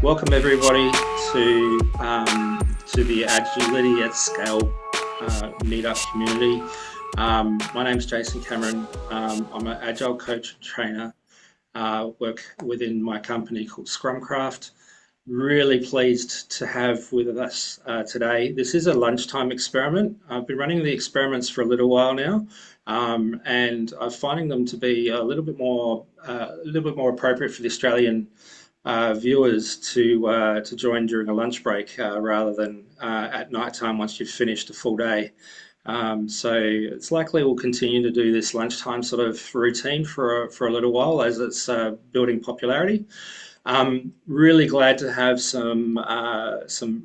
Welcome everybody to the Agility at Scale meetup community. My name's Jason Cameron. I'm an Agile coach and trainer. Work within my company called Scrum Craft. Really pleased to have with us today. This is a lunchtime experiment. I've been running the experiments for a little while now, and I'm finding them to be a little bit more appropriate for the Australian viewers to join during a lunch break rather than at night time once you've finished a full day. So it's likely we'll continue to do this lunchtime sort of routine for a little while as it's building popularity. Really glad to have some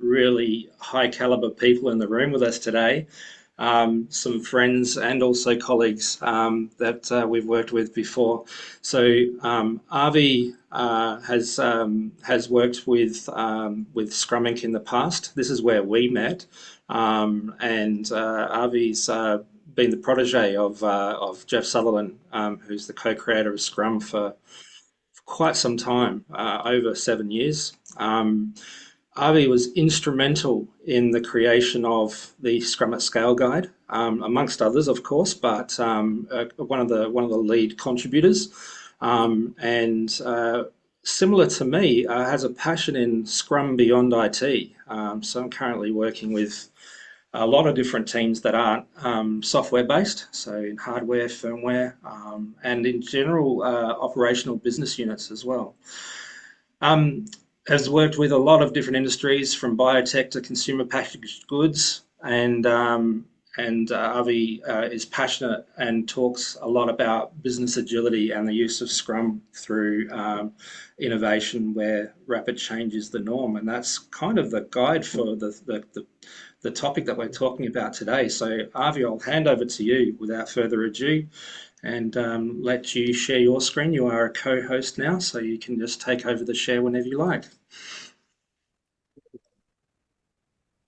really high caliber people in the room with us today. Some friends and also colleagues that we've worked with before. So Avi has worked with Scrum Inc. in the past. This is where we met, and Avi's been the protege of Jeff Sutherland, who's the co-creator of Scrum for quite some time, over 7 years. Avi was instrumental in the creation of the Scrum at Scale guide, amongst others, of course, but one of the lead contributors. And similar to me, has a passion in Scrum beyond IT. So I'm currently working with a lot of different teams that aren't software based, so in hardware, firmware, and in general operational business units as well. Has worked with a lot of different industries from biotech to consumer packaged goods, and Avi is passionate and talks a lot about business agility and the use of Scrum through innovation where rapid change is the norm, and that's kind of the guide for the topic that we're talking about today. So Avi, I'll hand over to you without further ado and let you share your screen. You are a co-host now, so you can just take over the share whenever you like.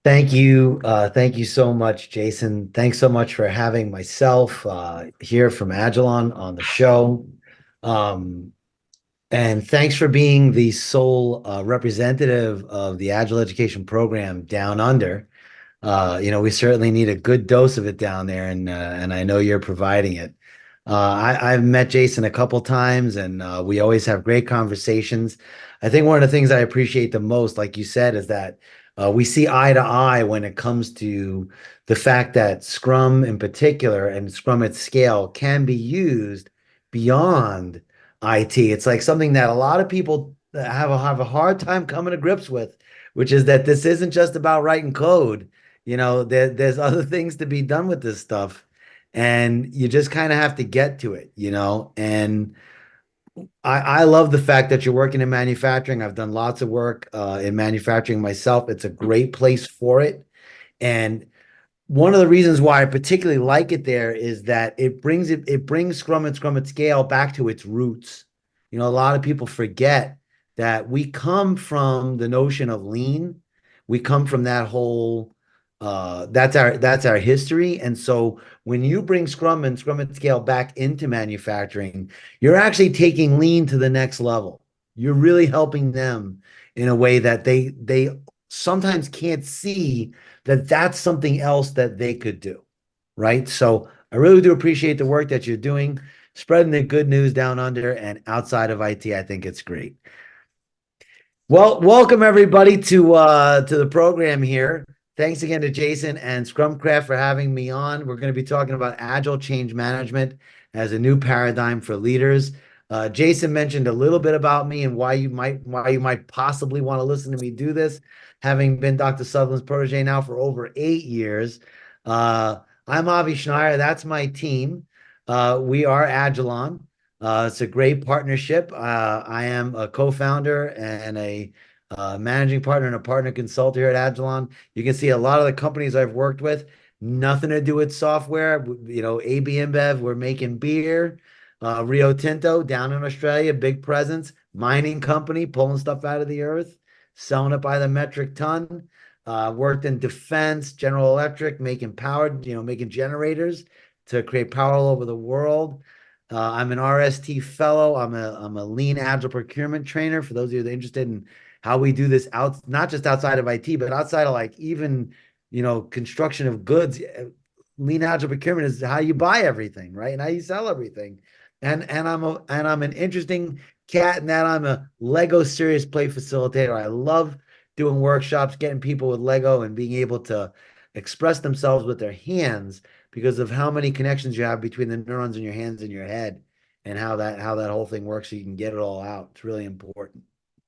Thank you. Thank you so much, Jason. Thanks so much for having myself here from Agilon on the show. And thanks for being the sole representative of the Agile Education Program down under. We certainly need a good dose of it down there, and I know you're providing it. I've met Jason a couple times, and we always have great conversations. I think one of the things I appreciate the most, like you said, is that we see eye to eye when it comes to the fact that Scrum in particular and Scrum at Scale can be used beyond IT. It's like something that a lot of people have a hard time coming to grips with, which is that this isn't just about writing code. There's other things to be done with this stuff, and you just kind of have to get to it, and I love the fact that you're working in manufacturing. I've done lots of work in manufacturing myself. It's a great place for it. And one of the reasons why I particularly like it there is that it brings Scrum and Scrum at Scale back to its roots. A lot of people forget that we come from the notion of lean. We come from that whole that's our history. And so when you bring Scrum and Scrum at Scale back into manufacturing, you're actually taking lean to the next level. You're really helping them in a way that they sometimes can't see that that's something else that they could do, right? So I really do appreciate the work that you're doing, spreading the good news down under and outside of IT. I think it's great. Well, welcome everybody to the program here. Thanks again to Jason and Scrumcraft for having me on. We're going to be talking about Agile change management as a new paradigm for leaders. Jason mentioned a little bit about me and why you might possibly want to listen to me do this, having been Dr. Sutherland's protege now for over 8 years. I'm Avi Schneier. That's my team. We are Agilon. It's a great partnership. I am a co-founder and a managing partner and a partner consultant here at Agilon. You can see a lot of the companies I've worked with, nothing to do with software. AB InBev, we're making beer. Rio Tinto down in Australia, big presence. Mining company, pulling stuff out of the earth, selling it by the metric ton. Worked in defense, General Electric, making power, making generators to create power all over the world. I'm an RST fellow. I'm a lean agile procurement trainer. For those of you that are interested in how we do this out, not just outside of IT, but outside of like even, construction of goods. Lean agile procurement is how you buy everything, right? And how you sell everything. And I'm an interesting cat in that I'm a Lego serious play facilitator. I love doing workshops, getting people with Lego and being able to express themselves with their hands because of how many connections you have between the neurons in your hands and your head and how that whole thing works so you can get it all out. It's really important.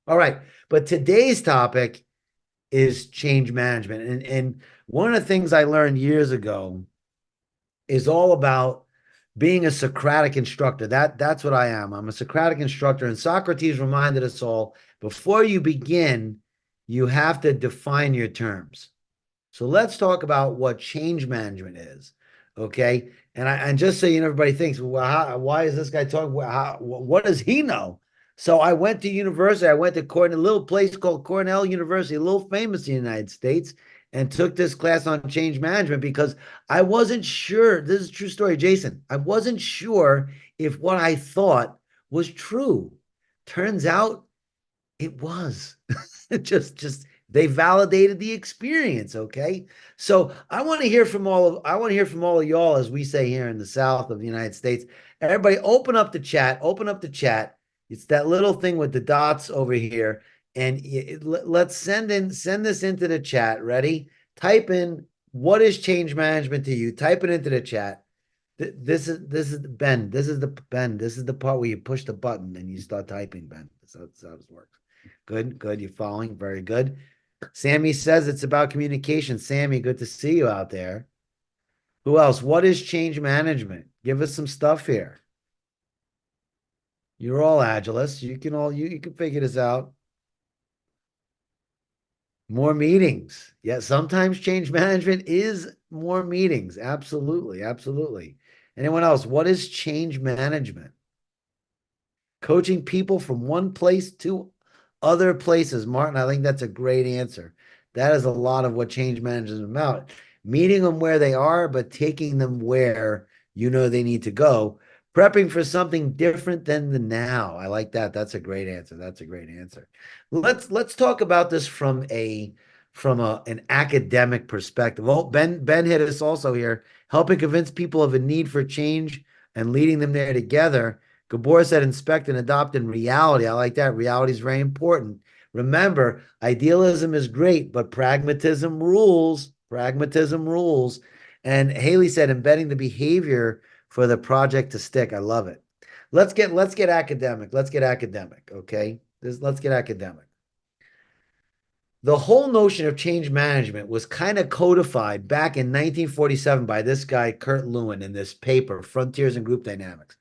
All right. But today's topic is change management. And one of the things I learned years ago is all about being a Socratic instructor. That's what I am. I'm a Socratic instructor. And Socrates reminded us all before you begin, you have to define your terms. So let's talk about what change management is. Okay. And just so everybody thinks, well, why is this guy talking? What does he know? So I went to university. I went to Cornell, a little place called Cornell University, a little famous in the United States, and took this class on change management because I wasn't sure. This is a true story, Jason. I wasn't sure if what I thought was true. Turns out it was. just they validated the experience, okay? So I want to hear from all of y'all, as we say here in the South of the United States. Everybody open up the chat, open up the chat. It's that little thing with the dots over here. And let's send this into the chat. Ready? Type in what is change management to you? Type it into the chat. This is Ben. This is the part where you push the button and you start typing, Ben. That's how this works. Good, good. You're following. Very good. Sammy says it's about communication. Sammy, good to see you out there. Who else? What is change management? Give us some stuff here. You're all agilists. You can figure this out. More meetings. Yeah, sometimes change management is more meetings. Absolutely, absolutely. Anyone else? What is change management? Coaching people from one place to other places. Martin, I think that's a great answer. That is a lot of what change management is about. Meeting them where they are, but taking them where they need to go. Prepping for something different than the now. I like that. That's a great answer. That's a great answer. Let's talk about this from an academic perspective. Oh, Ben hit us also here, helping convince people of a need for change and leading them there together. Gabor said inspect and adopt in reality. I like that. Reality is very important. Remember, idealism is great, but pragmatism rules. Pragmatism rules. And Haley said embedding the behavior for the project to stick. I love it. Let's get academic. Let's get academic. Okay. Let's get academic. The whole notion of change management was kind of codified back in 1947 by this guy, Kurt Lewin, in this paper, Frontiers in Group Dynamics.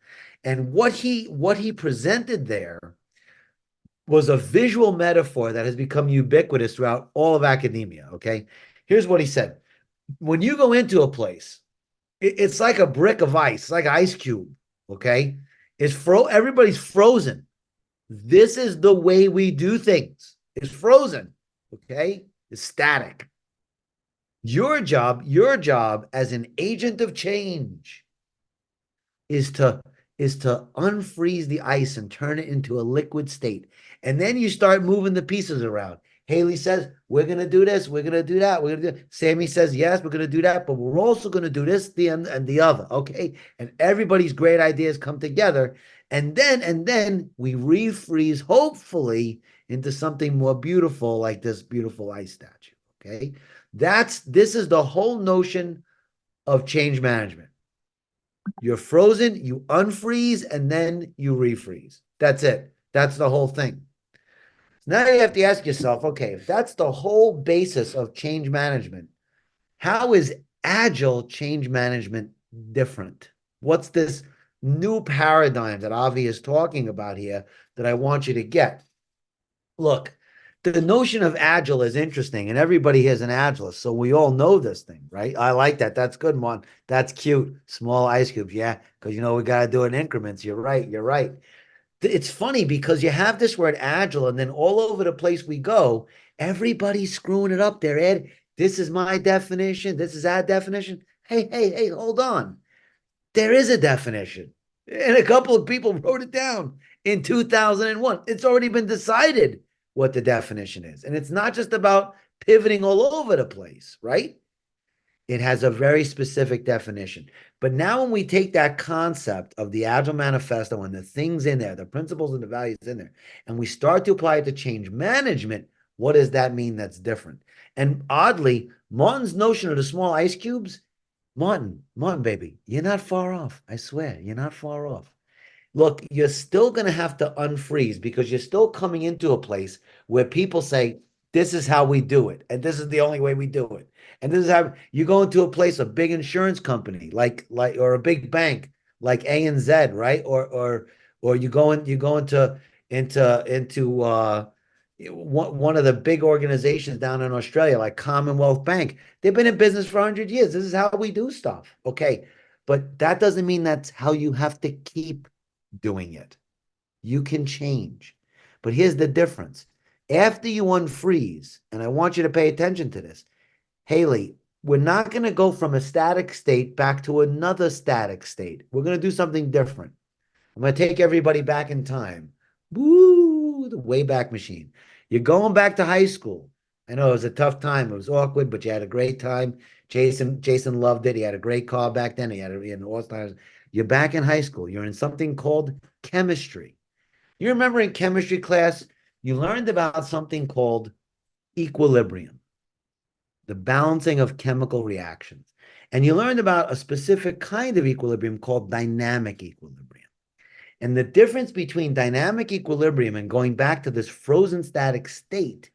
And what he presented there was a visual metaphor that has become ubiquitous throughout all of academia. Okay. Here's what he said. When you go into a place, it's like a brick of ice, it's like an ice cube. Okay. Everybody's frozen. This is the way we do things. It's frozen. Okay. It's static. Your job as an agent of change is to unfreeze the ice and turn it into a liquid state. And then you start moving the pieces around. Haley says, we're going to do this. We're going to do that. We're going to do. Sammy says, yes, we're going to do that, but we're also going to do this, and the other. Okay. And everybody's great ideas come together. And then we refreeze, hopefully, into something more beautiful, like this beautiful ice statue. Okay. This is the whole notion of change management. You're frozen, you unfreeze, and then you refreeze. That's it. That's the whole thing. Now you have to ask yourself, okay, if that's the whole basis of change management, how is agile change management different? What's this new paradigm that Avi is talking about here that I want you to get? Look, the notion of agile is interesting, and everybody here is an agilist, so we all know this thing, right? I like that. That's good, one. That's cute. Small ice cubes, yeah, because we got to do it in increments. You're right. You're right. It's funny because you have this word agile, and then all over the place we go, everybody's screwing it up there, Ed. This is my definition. This is our definition. Hey, hold on. There is a definition. And a couple of people wrote it down in 2001. It's already been decided what the definition is. And it's not just about pivoting all over the place, right? It has a very specific definition. But now, when we take that concept of the Agile Manifesto and the things in there, the principles and the values in there, and we start to apply it to change management, what does that mean that's different? And oddly, Martin's notion of the small ice cubes, Martin, baby, you're not far off. I swear, you're not far off. Look, you're still going to have to unfreeze because you're still coming into a place where people say, this is how we do it. And this is the only way we do it. And this is how you go into a place, a big insurance company, or a big bank like ANZ, right? Or you go into one of the big organizations down in Australia, like Commonwealth Bank. They've been in business for 100 years. This is how we do stuff. Okay. But that doesn't mean that's how you have to keep doing it. You can change. But here's the difference. After you unfreeze, and I want you to pay attention to this, Haley, we're not going to go from a static state back to another static state. We're going to do something different. I'm going to take everybody back in time. Woo, the Wayback Machine. You're going back to high school. I know it was a tough time. It was awkward, but you had a great time. Jason loved it. He had a great car back then. He had an awesome. You're back in high school. You're in something called chemistry. You remember in chemistry class, you learned about something called equilibrium, the balancing of chemical reactions. And you learned about a specific kind of equilibrium called dynamic equilibrium. And the difference between dynamic equilibrium and going back to this frozen static state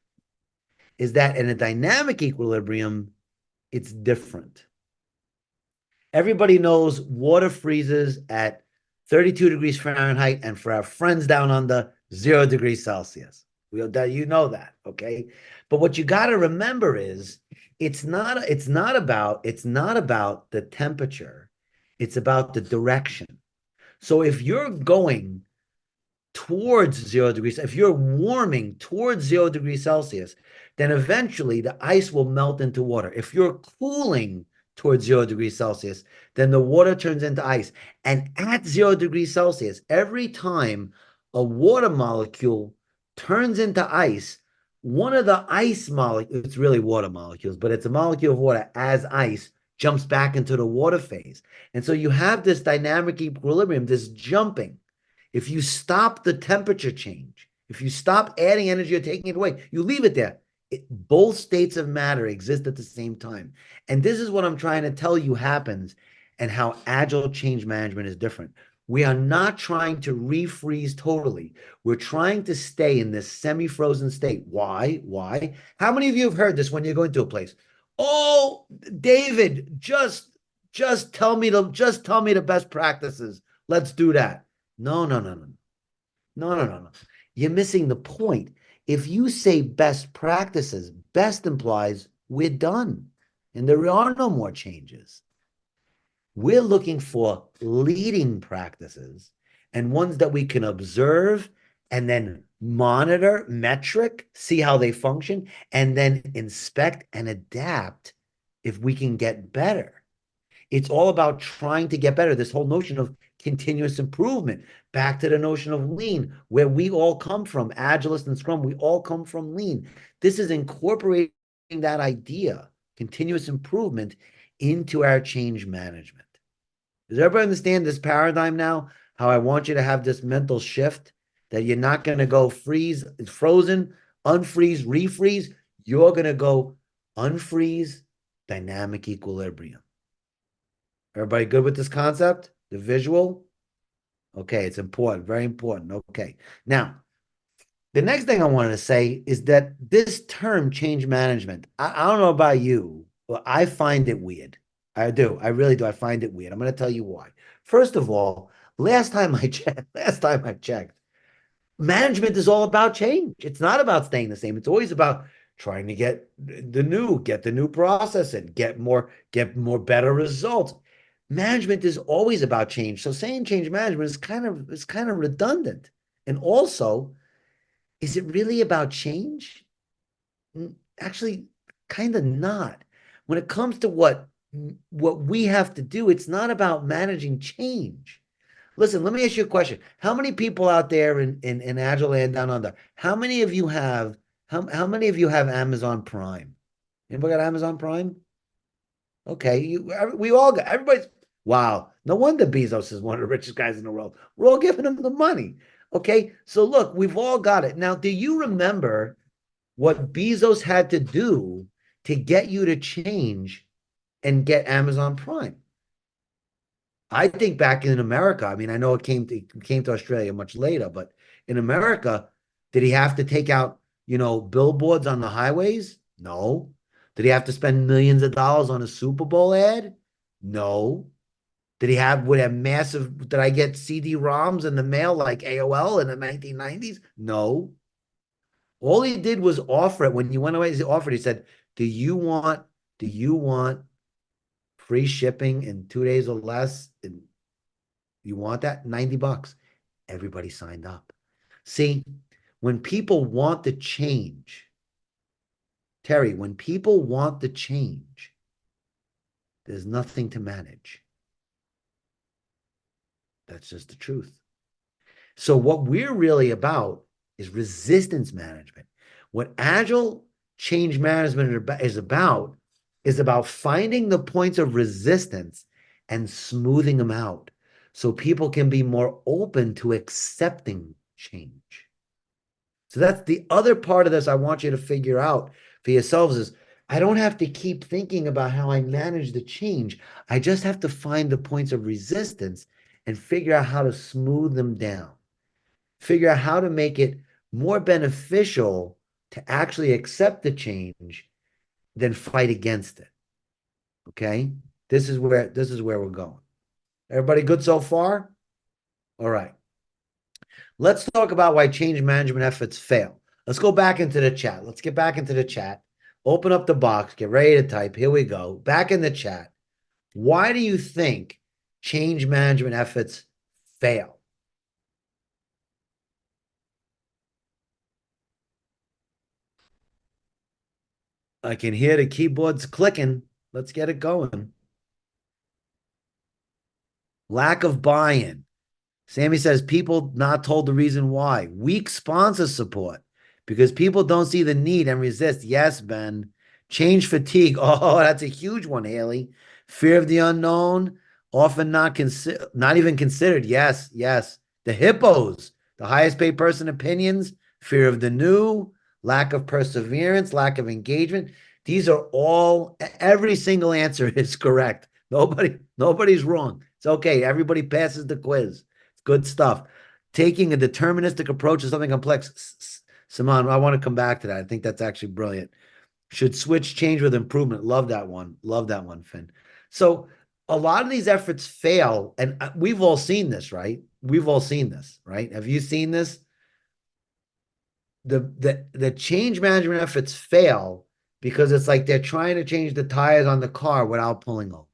is that in a dynamic equilibrium, it's different. Everybody knows water freezes at 32 degrees Fahrenheit, and for our friends down under, 0 degrees Celsius. You know that, okay? But what you got to remember is it's not about the temperature. It's about the direction. So if you're going towards 0 degrees, if you're warming towards 0 degrees Celsius, then eventually the ice will melt into water. If you're cooling towards 0 degrees Celsius, then the water turns into ice. And at 0 degrees Celsius, every time a water molecule turns into ice, one of the ice molecules, it's really water molecules, but it's a molecule of water as ice jumps back into the water phase. And so you have this dynamic equilibrium, this jumping. If you stop the temperature change, if you stop adding energy or taking it away, you leave it there. Both states of matter exist at the same time. And this is what I'm trying to tell you happens and how agile change management is different. We are not trying to refreeze totally. We're trying to stay in this semi-frozen state. Why? Why? How many of you have heard this when you're going to a place? Oh, David, just tell me the best practices. Let's do that. No, no, no, no. No, no, no, no. You're missing the point. If you say best practices, best implies we're done and there are no more changes. We're looking for leading practices and ones that we can observe and then monitor, metric, see how they function, and then inspect and adapt if we can get better. It's all about trying to get better. This whole notion of continuous improvement, back to the notion of lean, where we all come from, Agilist and Scrum, we all come from lean. This is incorporating that idea, continuous improvement, into our change management. Does everybody understand this paradigm now? How I want you to have this mental shift that you're not going to go freeze, it's frozen, unfreeze, refreeze. You're going to go unfreeze, dynamic equilibrium. Everybody good with this concept? The visual? Okay, it's important, very important. Okay. Now, the next thing I wanted to say is that this term change management, I don't know about you, but I find it weird. I do. I really do. I find it weird. I'm going to tell you why. First of all, last time I checked, management is all about change. It's not about staying the same. It's always about trying to get the new process and get more better results. Management is always about change. So saying change management is kind of redundant. And also, is it really about change? Actually, kind of not. When it comes to what we have to do, it's not about managing change. Listen, let me ask you a question. How many people out there in Agile Land Down Under? How many of you have Amazon Prime? Anybody got Amazon Prime? Okay, we all got everybody's wow. No wonder Bezos is one of the richest guys in the world. We're all giving him the money. Okay, so look, we've all got it. Now, do you remember what Bezos had to do to get you to change and get Amazon Prime? I think back in America, I mean, I know it came to Australia much later, but in America, did he have to take out, billboards on the highways? No. Did he have to spend millions of dollars on a Super Bowl ad? No. Would have massive, did I get CD-ROMs in the mail like AOL in the 1990s? No. All he did was offer it. When you went away, he offered, he said, do you want free shipping in 2 days or less? And you want that? $90. Everybody signed up. See, when people want the change, Terry, when people want the change, there's nothing to manage. That's just the truth. So what we're really about is resistance management. What agile change management is about finding the points of resistance and smoothing them out so people can be more open to accepting change. So that's the other part of this I want you to figure out for yourselves is I don't have to keep thinking about how I manage the change. I just have to find the points of resistance and figure out how to smooth them down. Figure out how to make it more beneficial to actually accept the change than fight against it. Okay? This is where we're going. Everybody good so far? All right. Let's talk about why change management efforts fail. Let's go back into the chat. Let's get back into the chat. Open up the box, get ready to type. Here we go. Back in the chat. Why do you think change management efforts fail? I can hear the keyboards clicking. Let's get it going. Lack of buy-in. Sammy says people not told the reason why. Weak sponsor support because people don't see the need and resist. Yes, Ben. Change fatigue. Oh, that's a huge one, Haley. Fear of the unknown, often not even considered. Yes, yes. The hippos, the highest paid person opinions, fear of the new, lack of perseverance, lack of engagement. These are all every single answer is correct. Nobody's wrong. It's okay. Everybody passes the quiz. Good stuff. Taking a deterministic approach to something complex. Simon, I want to come back to that. I think that's actually brilliant. Should switch change with improvement. Love that one. Love that one, Finn. So a lot of these efforts fail, and we've all seen this, right? We've all seen this, right? Have you seen this? The change management efforts fail because it's like they're trying to change the tires on the car without pulling over.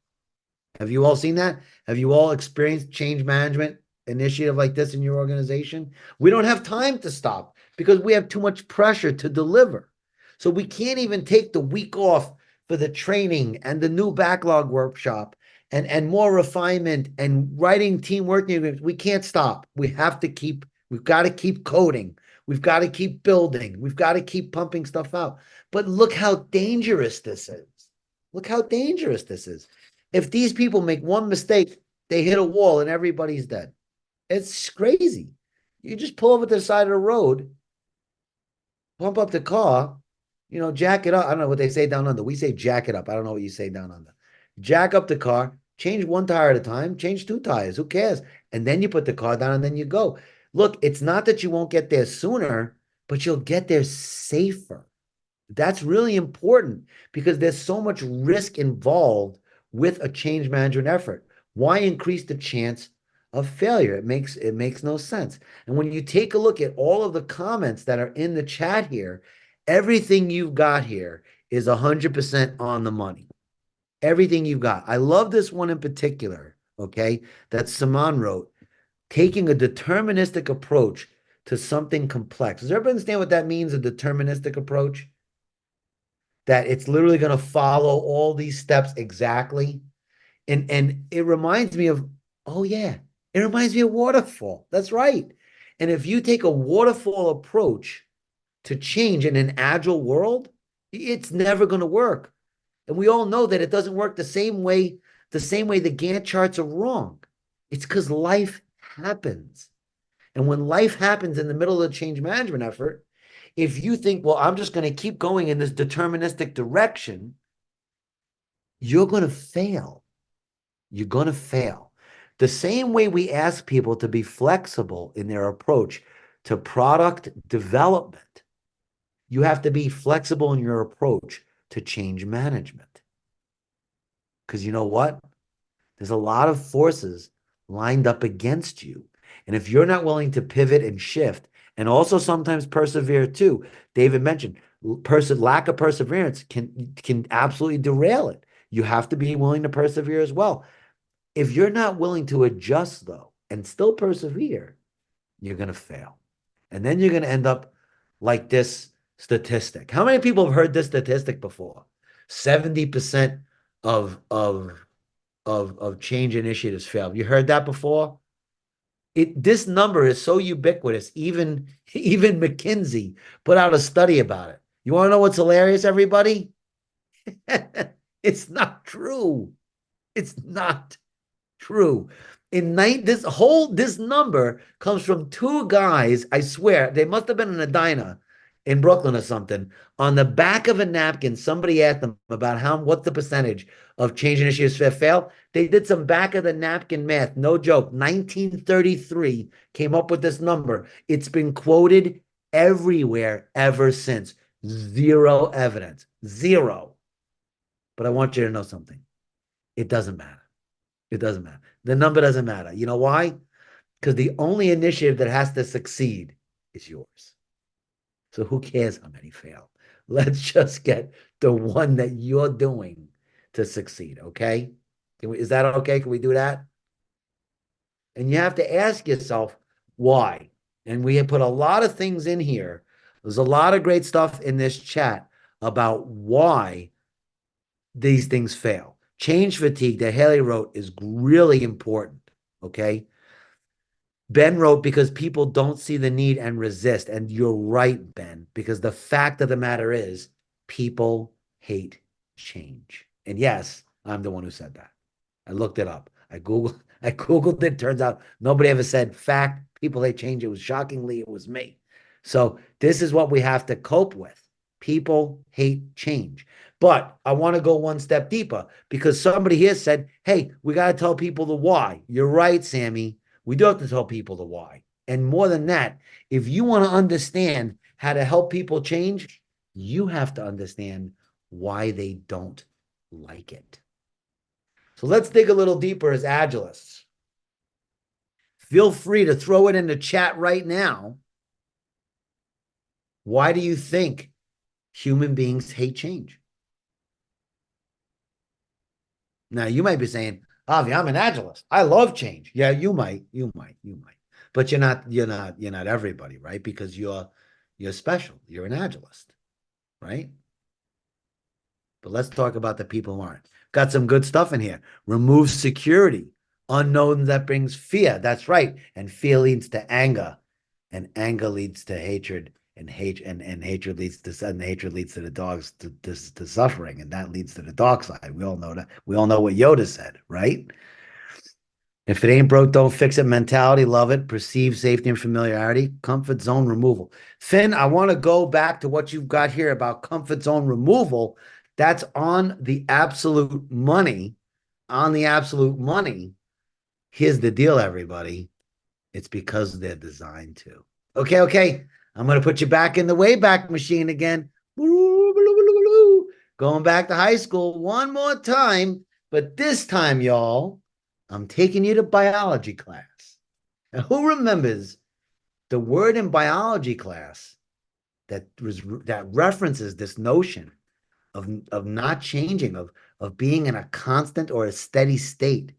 Have you all seen that? Have you all experienced change management initiative like this in your organization? We don't have time to stop because we have too much pressure to deliver. So we can't even take the week off for the training and the new backlog workshop and more refinement and writing teamwork agreements. We can't stop. We've got to keep coding. We've got to keep building. We've got to keep pumping stuff out. But look how dangerous this is. Look how dangerous this is. If these people make one mistake, they hit a wall and everybody's dead. It's crazy. You just pull over to the side of the road, pump up the car, jack it up. I don't know what they say down under. We say jack it up. I don't know what you say down under. Jack up the car, change one tire at a time, change two tires. Who cares? And then you put the car down and then you go. Look, it's not that you won't get there sooner, but you'll get there safer. That's really important because there's so much risk involved with a change management effort. Why increase the chance of failure? It makes no sense. And when you take a look at all of the comments that are in the chat here, everything you've got here is 100% on the money. Everything you've got. I love this one in particular, okay, that Saman wrote, taking a deterministic approach to something complex. Does everybody understand what that means, a deterministic approach? That it's literally going to follow all these steps exactly. And it reminds me of, oh yeah, It reminds me of waterfall. That's right. And if you take a waterfall approach to change in an agile world, it's never going to work. And we all know that it doesn't work the same way the Gantt charts are wrong. It's because life happens. And when life happens in the middle of the change management effort, if you think, well, I'm just going to keep going in this deterministic direction, you're going to fail. You're going to fail. The same way we ask people to be flexible in their approach to product development, you have to be flexible in your approach to change management. Because you know what? There's a lot of forces lined up against you. And if you're not willing to pivot and shift, and also sometimes persevere too, David mentioned lack of perseverance can absolutely derail it. You have to be willing to persevere as well. If you're not willing to adjust though and still persevere, you're going to fail. And then you're going to end up like this statistic. How many people have heard this statistic before? 70% of change initiatives fail. Have you heard that before? This number is so ubiquitous. Even McKinsey put out a study about it. You want to know what's hilarious, everybody? It's not true. It's not true. This number comes from two guys, I swear, they must have been in a diner in Brooklyn or something. On the back of a napkin, somebody asked them about what's the percentage of change initiatives that fail. They did some back of the napkin math, no joke. 1933 came up with this number. It's been quoted everywhere ever since. Zero evidence. Zero. But I want you to know something. It doesn't matter. It doesn't matter. The number doesn't matter. You know why? Because the only initiative that has to succeed is yours. So who cares how many fail? Let's just get the one that you're doing to succeed. Okay? Is that okay? Can we do that? And you have to ask yourself why. And we have put a lot of things in here. There's a lot of great stuff in this chat about why these things fail. Change fatigue that Haley wrote is really important. Okay. Ben wrote, because people don't see the need and resist. And you're right, Ben, because the fact of the matter is people hate change. And yes, I'm the one who said that. I looked it up. I Googled it. Turns out nobody ever said fact, people hate change. It was shockingly, it was me. So this is what we have to cope with. People hate change. But I want to go one step deeper because somebody here said, hey, we got to tell people the why. You're right, Sammy. We do have to tell people the why. And more than that, if you want to understand how to help people change, you have to understand why they don't like it. So let's dig a little deeper as Agilists. Feel free to throw it in the chat right now. Why do you think human beings hate change? Now, you might be saying, Avi, I'm an Agilist. I love change. Yeah, you might. But you're not everybody, right? Because you're special. You're an Agilist, right? But let's talk about the people who aren't. Got some good stuff in here. Remove security. Unknown that brings fear. That's right. And fear leads to anger. And anger leads to hatred. And hatred leads to the dogs to suffering. And that leads to the dark side. We all know that. We all know what Yoda said, right? If it ain't broke, don't fix it mentality. Love it. Perceived safety and familiarity. Comfort zone removal. Finn, I want to go back to what you've got here about comfort zone removal. That's on the absolute money. On the absolute money. Here's the deal, everybody. It's because they're designed to. Okay. I'm going to put you back in the Wayback Machine again. Going back to high school one more time. But this time, y'all, I'm taking you to biology class. And who remembers the word in biology class that references this notion of not changing, of being in a constant or a steady state?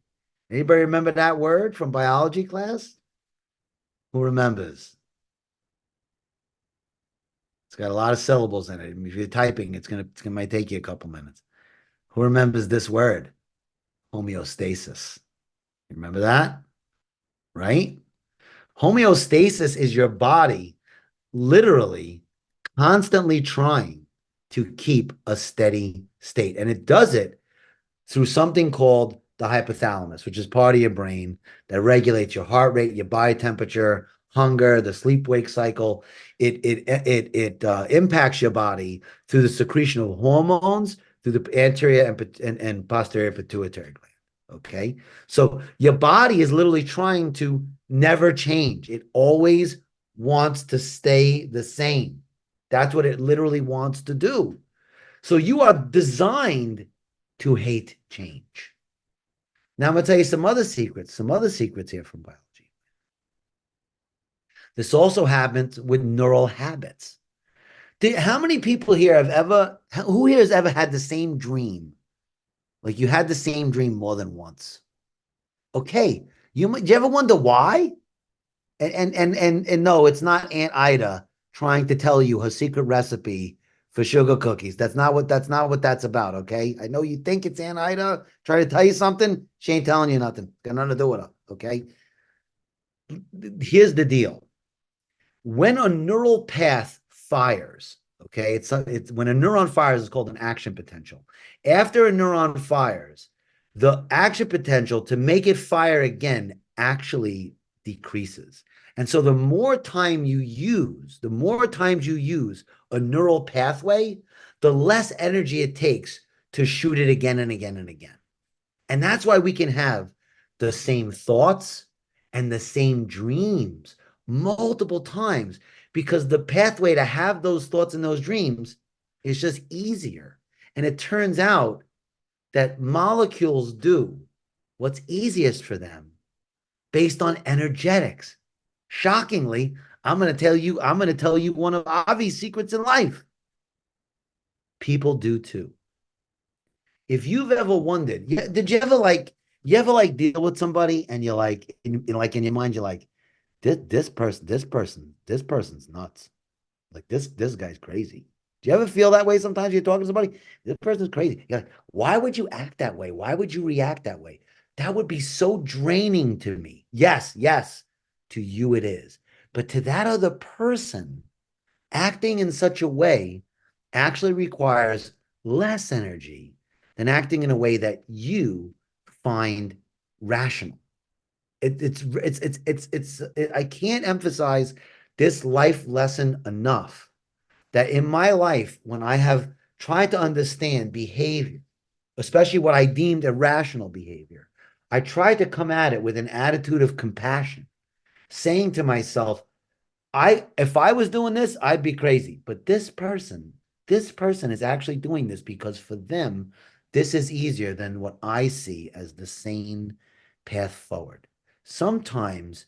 Anybody remember that word from biology class? Who remembers? It's got a lot of syllables in it. If you're typing, it might take you a couple minutes. Who remembers this word? Homeostasis. You remember that? right? Homeostasis is your body literally constantly trying to keep a steady state. And it does it through something called the hypothalamus, which is part of your brain that regulates your heart rate, your body temperature, hunger, the sleep-wake cycle. It impacts your body through the secretion of hormones through the anterior and posterior pituitary gland. Okay, so your body is literally trying to never change. It always wants to stay the same. That's what it literally wants to do. So you are designed to hate change. Now I'm going to tell you some other secrets here from biology. This also happens with neural habits. How many people here who here has ever had the same dream? Like you had the same dream more than once. Okay. Do you ever wonder why? And no, it's not Aunt Ida trying to tell you her secret recipe for sugar cookies. That's not what that's about, okay? I know you think it's Aunt Ida trying to tell you something. She ain't telling you nothing. Got nothing to do with her, okay? Here's the deal. When a neural path fires, okay, it's when a neuron fires, it's called an action potential. After a neuron fires, the action potential to make it fire again actually decreases. And so the more times you use a neural pathway, the less energy it takes to shoot it again and again and again. And that's why we can have the same thoughts and the same dreams multiple times because the pathway to have those thoughts and those dreams is just easier. And it turns out that molecules do what's easiest for them based on energetics. Shockingly, I'm going to tell you one of Avi's secrets in life. People do too. If you've ever wondered, did you ever like deal with somebody and you're like, in your mind, you're like, this person's nuts. Like this guy's crazy. Do you ever feel that way sometimes you're talking to somebody? This person's crazy. You're like, why would you act that way? Why would you react that way? That would be so draining to me. Yes, yes, to you it is. But to that other person, acting in such a way actually requires less energy than acting in a way that you find rational. I can't emphasize this life lesson enough that in my life, when I have tried to understand behavior, especially what I deemed irrational behavior, I tried to come at it with an attitude of compassion, saying to myself, if I was doing this, I'd be crazy. But this person is actually doing this because for them, this is easier than what I see as the sane path forward. Sometimes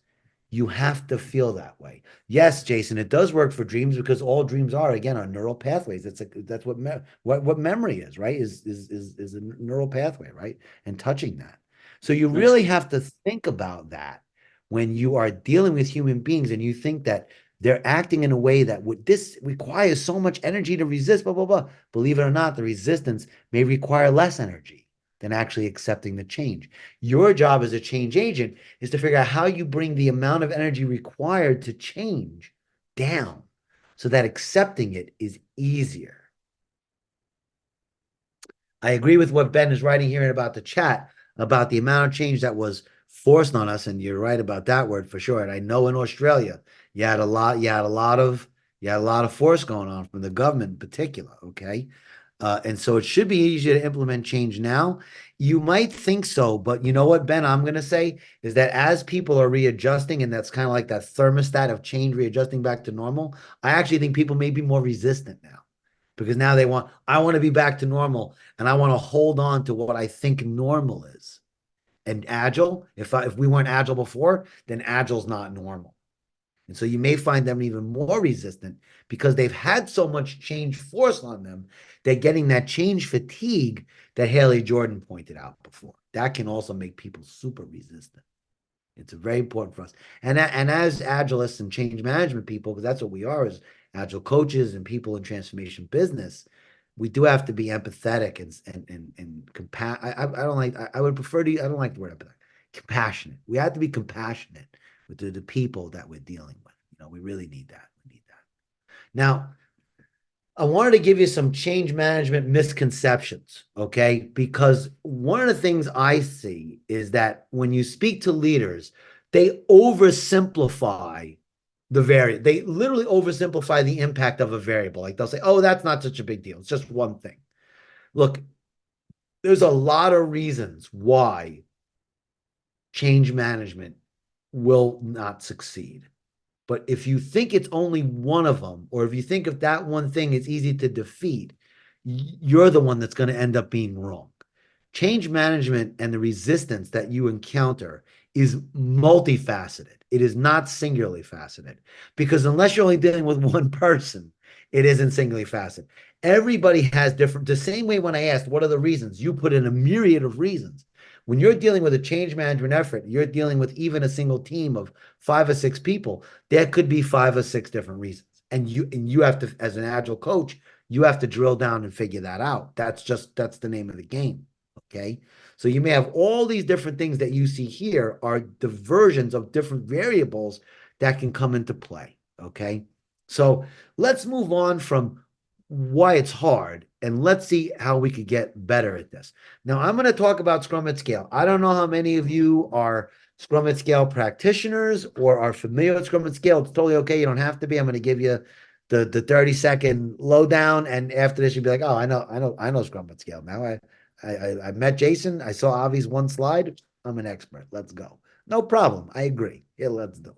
you have to feel that way. Yes, Jason, it does work for dreams because all dreams are again are neural pathways. That's what memory is, right? Is a neural pathway, right? And touching that. So you really have to think about that when you are dealing with human beings and you think that they're acting in a way that would this requires so much energy to resist, blah, blah, blah. Believe it or not, the resistance may require less energy than actually accepting the change. Your job as a change agent is to figure out how you bring the amount of energy required to change down so that accepting it is easier. I agree with what Ben is writing here about the chat about the amount of change that was forced on us, and you're right about that word for sure. And I know in Australia, you had a lot of force going on from the government in particular. Okay, and so it should be easier to implement change now. You might think so, but you know what, Ben, I'm going to say is that as people are readjusting, and that's kind of like that thermostat of change readjusting back to normal, I actually think people may be more resistant now because now I want to be back to normal and I want to hold on to what I think normal is. And agile, if we weren't agile before, then agile's not normal. And so you may find them even more resistant because they've had so much change forced on them. They're getting that change fatigue that Haley Jordan pointed out before. That can also make people super resistant. It's very important for us. And as agilists and change management people, because that's what we are as agile coaches and people in transformation business, we do have to be empathetic and I don't like I would prefer to I don't like the word empathetic. Compassionate. We have to be compassionate with the people that we're dealing with. We really need that. We need that. Now, I wanted to give you some change management misconceptions, okay? Because one of the things I see is that when you speak to leaders, they oversimplify they literally oversimplify the impact of a variable. Like they'll say, oh, that's not such a big deal. It's just one thing. Look, there's a lot of reasons why change management will not succeed. But if you think it's only one of them, or if you think if that one thing is easy to defeat, you're the one that's going to end up being wrong. Change management and the resistance that you encounter is multifaceted. It is not singularly faceted because unless you're only dealing with one person, it isn't singularly faceted. Everybody has different, the same way when I asked, what are the reasons? You put in a myriad of reasons. When you're dealing with a change management effort, you're dealing with even a single team of 5 or 6 people, there could be 5 or 6 different reasons. And you have to, as an agile coach, you have to drill down and figure that out. That's the name of the game. Okay. So you may have all these different things that you see here are diversions of different variables that can come into play. Okay. So let's move on from why it's hard and let's see how we could get better at this. Now, I'm going to talk about Scrum at Scale. I don't know how many of you are Scrum at Scale practitioners or are familiar with Scrum at Scale. It's totally okay. You don't have to be. I'm going to give you the 30-second lowdown, and after this, you'll be like, oh, I know Scrum at Scale now. I met Jason. I saw Avi's one slide. I'm an expert. Let's go. No problem. I agree. Yeah, let's do it.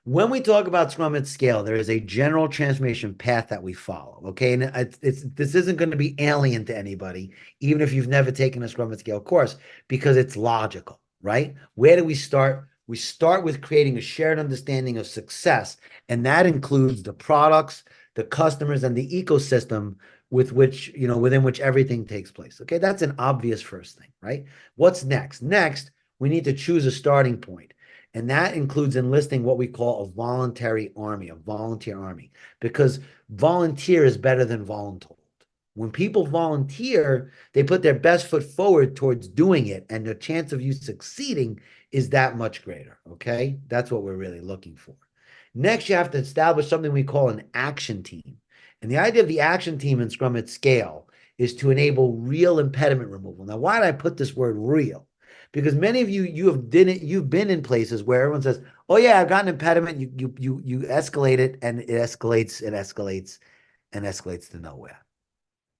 When we talk about Scrum at Scale, there is a general transformation path that we follow. Okay, and this isn't going to be alien to anybody, even if you've never taken a Scrum at Scale course, because it's logical, right? Where do we start? We start with creating a shared understanding of success, and that includes the products, the customers, and the ecosystem within which everything takes place. Okay, that's an obvious first thing, right? What's next? Next, we need to choose a starting point. And that includes enlisting what we call a voluntary army, a volunteer army, because volunteer is better than voluntold. When people volunteer, they put their best foot forward towards doing it, and the chance of you succeeding is that much greater. Okay. That's what we're really looking for. Next, you have to establish something we call an action team. And the idea of the action team in Scrum at Scale is to enable real impediment removal. Now, why did I put this word real? Because many of you've been in places where everyone says, "Oh yeah, I've got an impediment." You escalate it, and it escalates, and escalates to nowhere.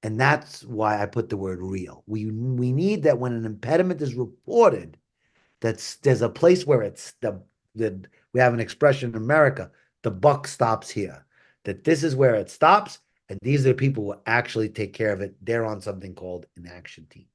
And that's why I put the word real. We need that when an impediment is reported, there's a place where it's the we have an expression in America, the buck stops here. That this is where it stops, and these are the people who actually take care of it. They're on something called an action team.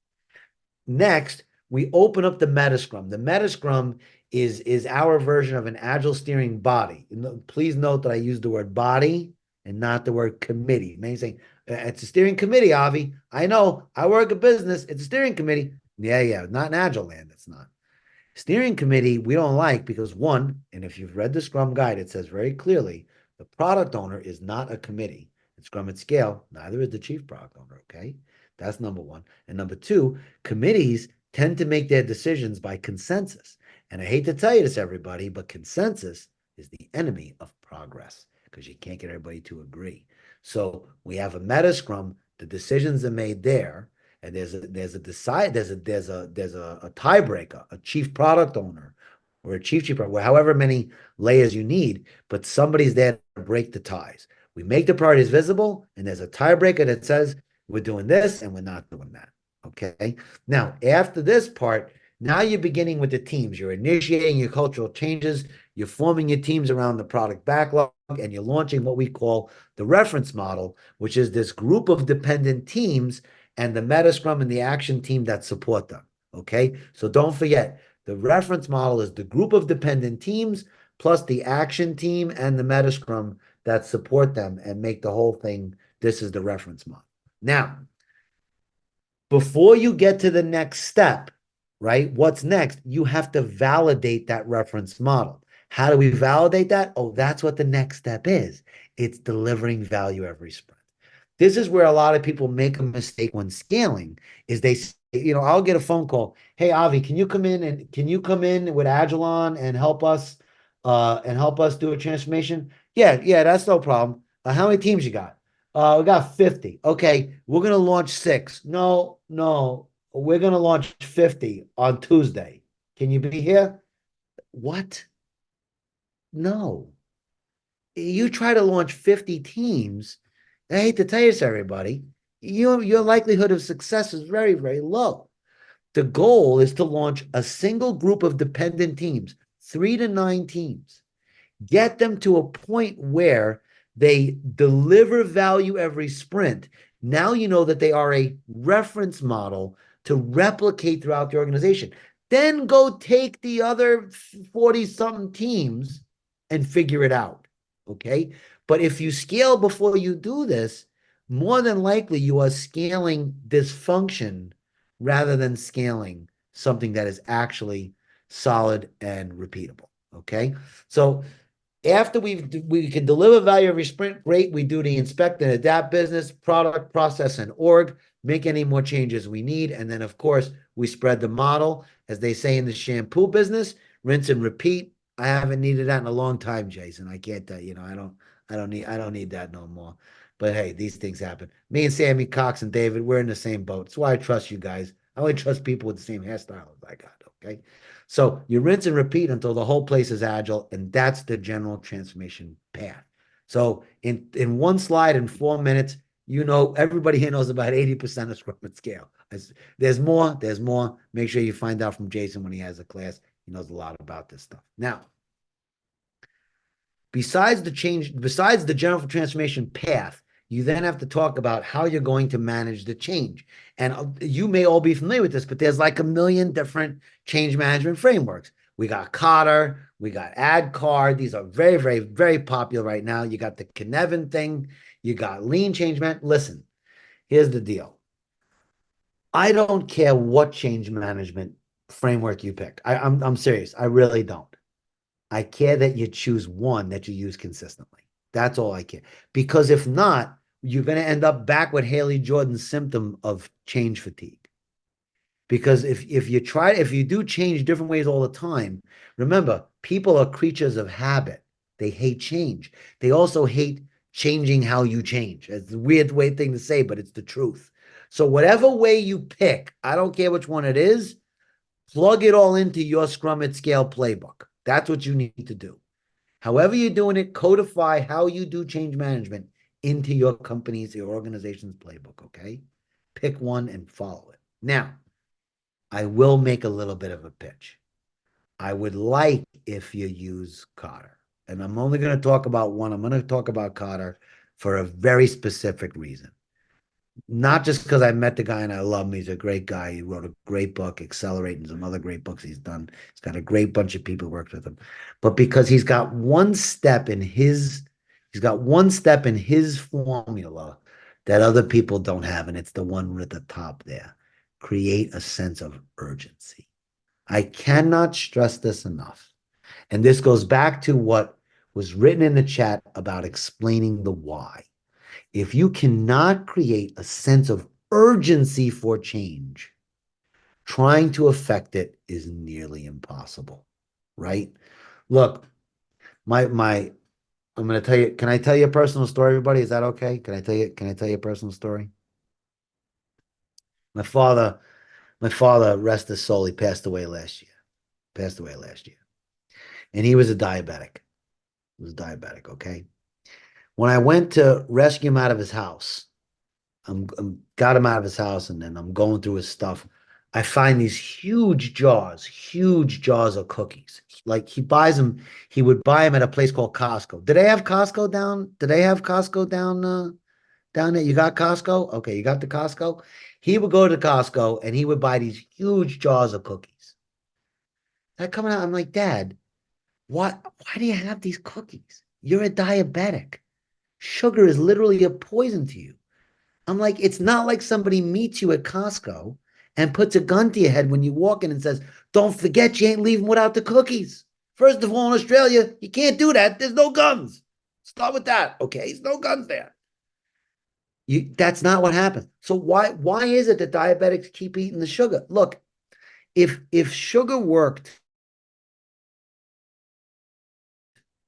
Next, we open up the Metascrum. The Metascrum is our version of an agile steering body. Please note that I use the word body and not the word committee. Many say it's a steering committee, Avi. I know. I work a business. It's a steering committee. Yeah. Not in Agile land. It's not. Steering committee, we don't like because one, and if you've read the Scrum Guide, it says very clearly the product owner is not a committee. In Scrum at Scale, neither is the chief product owner. Okay. That's number one. And number two, committees tend to make their decisions by consensus. And I hate to tell you this, everybody, but consensus is the enemy of progress because you can't get everybody to agree. So we have a meta scrum, the decisions are made there, and there's a tiebreaker, a chief product owner or a chief product, however many layers you need, but somebody's there to break the ties. We make the priorities visible, and there's a tiebreaker that says we're doing this and we're not doing that. Okay. Now, after this part, now you're beginning with the teams. You're initiating your cultural changes. You're forming your teams around the product backlog, and you're launching what we call the reference model, which is this group of dependent teams and the meta scrum and the action team that support them. Okay. So don't forget, the reference model is the group of dependent teams plus the action team and the meta scrum that support them and make the whole thing. This is the reference model. Now, before you get to the next step, right? What's next? You have to validate that reference model. How do we validate that? Oh, that's what the next step is. It's delivering value every sprint. This is where a lot of people make a mistake when scaling is they I'll get a phone call. Hey, Avi, can you come in with Agilon and help us do a transformation? Yeah, yeah, that's no problem. How many teams you got? We got 50. Okay, we're gonna launch six. No, no, we're gonna launch 50 on Tuesday. Can you be here? What? No. You try to launch 50 teams. I hate to tell you this, everybody, your likelihood of success is very, very low. The goal is to launch a single group of dependent teams, 3 to 9 teams. Get them to a point where they deliver value every sprint. Now you know that they are a reference model to replicate throughout the organization. Then go take the other 40 something teams and figure it out. Okay. But if you scale before you do this, more than likely you are scaling dysfunction rather than scaling something that is actually solid and repeatable. Okay. So after we can deliver value every sprint, great. We do the inspect and adapt business, product, process, and org, make any more changes we need. And then, of course, we spread the model, as they say in the shampoo business, rinse and repeat. I haven't needed that in a long time, Jason. I can't tell you know, I don't need that no more. But hey, these things happen. Me and Sammy Cox and David, we're in the same boat. That's why I trust you guys. I only trust people with the same hairstyle as I got. Okay. So you rinse and repeat until the whole place is agile, and that's the general transformation path. So in one slide in 4 minutes, everybody here knows about 80% of Scrum Scale. There's more, there's more. Make sure you find out from Jason when he has a class. He knows a lot about this stuff. Now, besides the general transformation path, you then have to talk about how you're going to manage the change. And you may all be familiar with this, but there's like a million different change management frameworks. We got Kotter, we got AdCard. These are very, very, very popular right now. You got the Kinevin thing, you got lean change management. Listen, here's the deal. I don't care what change management framework you pick. I'm serious. I really don't. I care that you choose one that you use consistently. That's all I care. Because if not, you're going to end up back with Haley Jordan's symptom of change fatigue. Because if you do change different ways all the time, remember, people are creatures of habit. They hate change. They also hate changing how you change. It's a weird thing to say, but it's the truth. So whatever way you pick, I don't care which one it is, plug it all into your Scrum at Scale playbook. That's what you need to do. However you're doing it, codify how you do change management into your company's, your organization's playbook, okay? Pick one and follow it. Now, I will make a little bit of a pitch. I would like if you use Kotter. And I'm only going to talk about one. I'm going to talk about Kotter for a very specific reason. Not just because I met the guy and I love him. He's a great guy. He wrote a great book, Accelerate, and some other great books he's done. He's got a great bunch of people who worked with him. But because he's got one step in his formula that other people don't have, and it's the one at the top there. Create a sense of urgency. I cannot stress this enough. And this goes back to what was written in the chat about explaining the why. If you cannot create a sense of urgency for change, trying to affect it is nearly impossible, right? Look, I'm going to tell you, can I tell you a personal story, everybody? Is that okay? Can I tell you a personal story? My father, rest his soul, he passed away last year. Passed away last year. And he was a diabetic. He was diabetic, okay? When I went to rescue him out of his house, got him out of his house, and then I'm going through his stuff. I find these huge jars of cookies. Like he would buy them at a place called Costco. Do they have Costco down? Do they have Costco down there? You got Costco? Okay, you got the Costco. He would go to Costco and he would buy these huge jars of cookies. They're coming out. I'm like, Dad, why do you have these cookies? You're a diabetic. Sugar is literally a poison to you. I'm like, it's not like somebody meets you at Costco and puts a gun to your head when you walk in and says, don't forget you ain't leaving without the cookies. First of all, in Australia, you can't do that. There's no guns. Start with that, okay? There's no guns there. That's not what happens. So why is it that diabetics keep eating the sugar? Look, if sugar worked,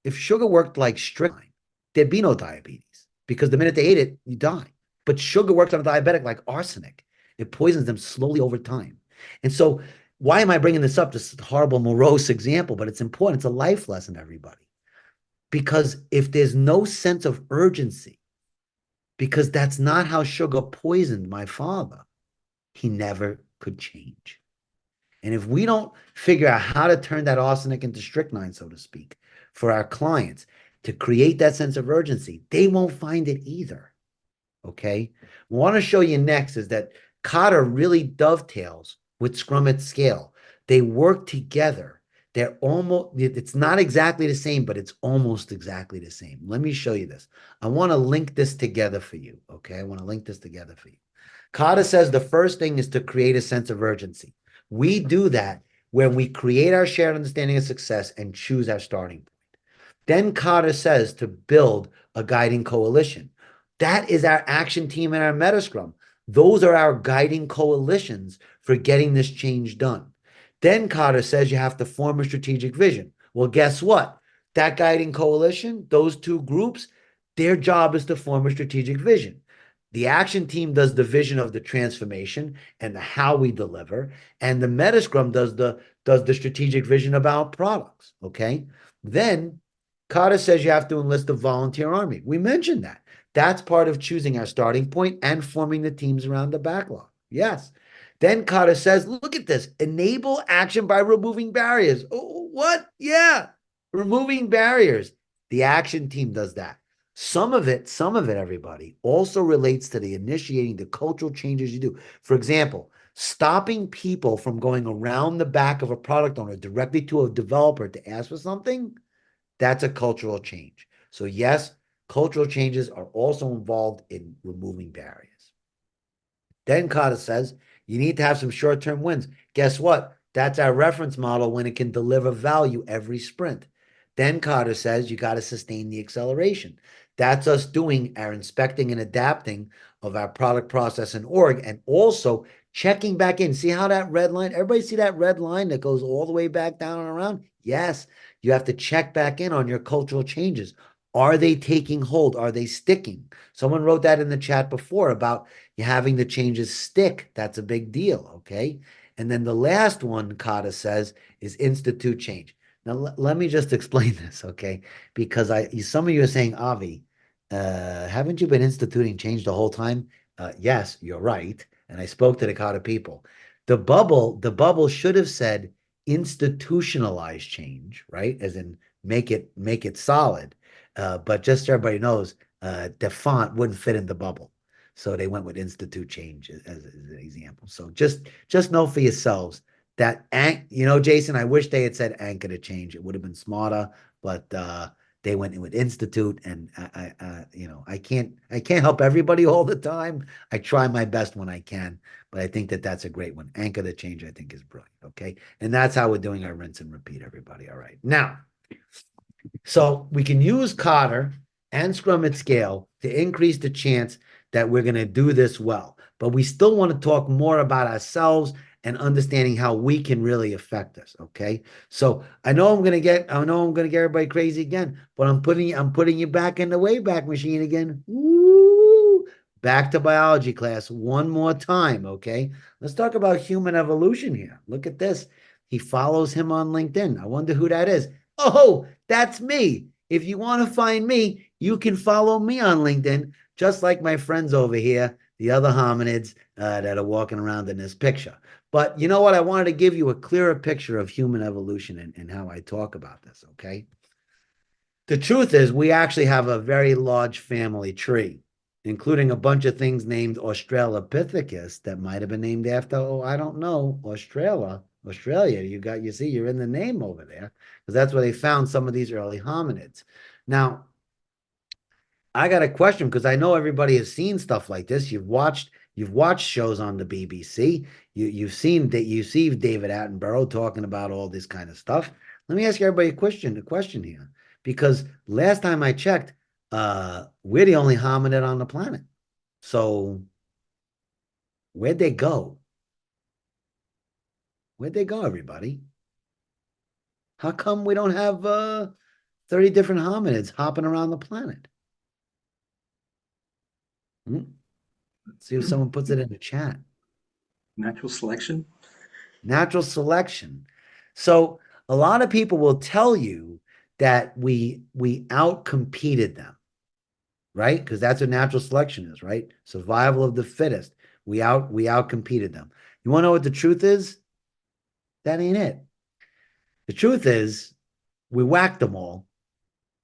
if sugar worked like strychnine, there'd be no diabetes because the minute they ate it, you die. But sugar works on a diabetic like arsenic. It poisons them slowly over time. And so, why am I bringing this up? This horrible, morose example, but it's important. It's a life lesson, everybody. Because if there's no sense of urgency, because that's not how sugar poisoned my father, he never could change. And if we don't figure out how to turn that arsenic into strychnine, so to speak, for our clients to create that sense of urgency, they won't find it either. Okay. What I want to show you next is that Kotter really dovetails with Scrum at Scale. They work together. They're almost, it's not exactly the same, but it's almost exactly the same. Let me show you this. I want to link this together for you. Okay. I want to link this together for you. Kotter says the first thing is to create a sense of urgency. We do that when we create our shared understanding of success and choose our starting point. Then Kotter says to build a guiding coalition. That is our action team and our Metascrum. Those are our guiding coalitions for getting this change done. Then Kotter says you have to form a strategic vision. Well, guess what? That guiding coalition, those two groups, their job is to form a strategic vision. The action team does the vision of the transformation and the how we deliver, and the Metascrum does the strategic vision about products. Okay. Then Kotter says you have to enlist a volunteer army. We mentioned that. That's part of choosing our starting point and forming the teams around the backlog. Yes. Then Kotter says, look at this, enable action by removing barriers. Oh, what? Yeah. Removing barriers. The action team does that. Some of it, everybody, also relates to the initiating the cultural changes you do. For example, stopping people from going around the back of a product owner directly to a developer to ask for something, that's a cultural change. So, yes, cultural changes are also involved in removing barriers. Then Kotter says you need to have some short term wins. Guess what? That's our reference model when it can deliver value every sprint. Then Kotter says you got to sustain the acceleration. That's us doing our inspecting and adapting of our product process and org, and also checking back in. See how that red line, everybody see that red line that goes all the way back down and around? Yes, you have to check back in on your cultural changes. Are they taking hold? Are they sticking? Someone wrote that in the chat before about you having the changes stick. That's a big deal. Okay. And then the last one, Kata says, is institute change. Now, let me just explain this, okay? Because some of you are saying, Avi, haven't you been instituting change the whole time? Yes, you're right. And I spoke to the Kata people. The bubble should have said institutionalize change, right? As in make it solid. But just so everybody knows, the font wouldn't fit in the bubble. So they went with institute change as an example. So just know for yourselves that, Jason, I wish they had said anchor to change. It would have been smarter, but they went with institute, and I can't help everybody all the time. I try my best when I can, but I think that that's a great one. Anchor to change, I think, is brilliant. Okay, and that's how we're doing our rinse and repeat, everybody. All right, now. So we can use Kotter and Scrum at Scale to increase the chance that we're going to do this well. But we still want to talk more about ourselves and understanding how we can really affect this. Okay. So I know I'm going to get everybody crazy again, but I'm putting you back in the Wayback Machine again. Woo! Back to biology class one more time. Okay. Let's talk about human evolution here. Look at this. He follows him on LinkedIn. I wonder who that is. Oh, that's me. If you want to find me, you can follow me on LinkedIn, just like my friends over here, the other hominids that are walking around in this picture. But you know what? I wanted to give you a clearer picture of human evolution and how I talk about this, okay? The truth is, we actually have a very large family tree, including a bunch of things named Australopithecus that might have been named after, oh, I don't know, Australia. You're in the name over there, because that's where they found some of these early hominids. Now, I got a question because I know everybody has seen stuff like this. You've watched shows on the BBC. You see David Attenborough talking about all this kind of stuff. Let me ask everybody a question here, because last time I checked, we're the only hominid on the planet. So where'd they go? Where'd they go, everybody? How come we don't have 30 different hominids hopping around the planet? Hmm? Let's see if someone puts it in the chat. Natural selection. Natural selection. So a lot of people will tell you that we outcompeted them, right? Because that's what natural selection is, right? Survival of the fittest. We outcompeted them. You want to know what the truth is? That ain't it. The truth is we whacked them all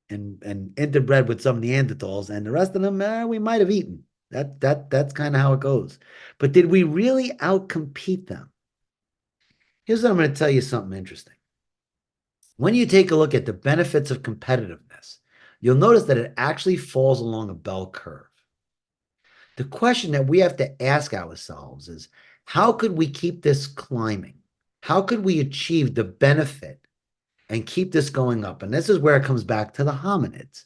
and interbred with some Neanderthals, and the rest of them we might have eaten. That's kind of how it goes. But did we really outcompete them? Here's what I'm going to tell you something interesting. When you take a look at the benefits of competitiveness, you'll notice that it actually falls along a bell curve. The question that we have to ask ourselves is, how could we keep this climbing? How could we achieve the benefit and keep this going up? And this is where it comes back to the hominids.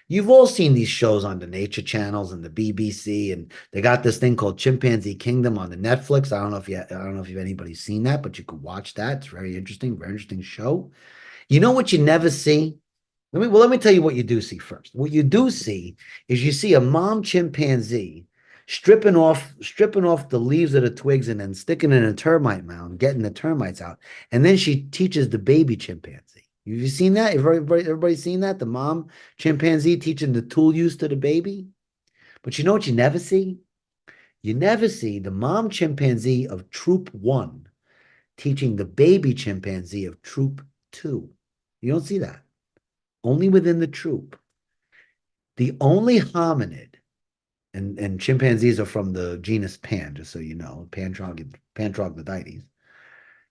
You've all seen these shows on the nature channels and the BBC, and they got this thing called Chimpanzee Kingdom on the Netflix. I don't know if anybody's seen that, but you could watch that. It's very interesting show. You know what you never see? Let me tell you what you do see first. What you do see is you see a mom chimpanzee stripping off the leaves of the twigs and then sticking it in a termite mound, getting the termites out. And then she teaches the baby chimpanzee. Have you seen that? Everybody seen that? The mom chimpanzee teaching the tool use to the baby? But you know what you never see? You never see the mom chimpanzee of troop one teaching the baby chimpanzee of troop two. You don't see that. Only within the troop. The only hominid, and chimpanzees are from the genus Pan, just so you know, Pantroglodytes.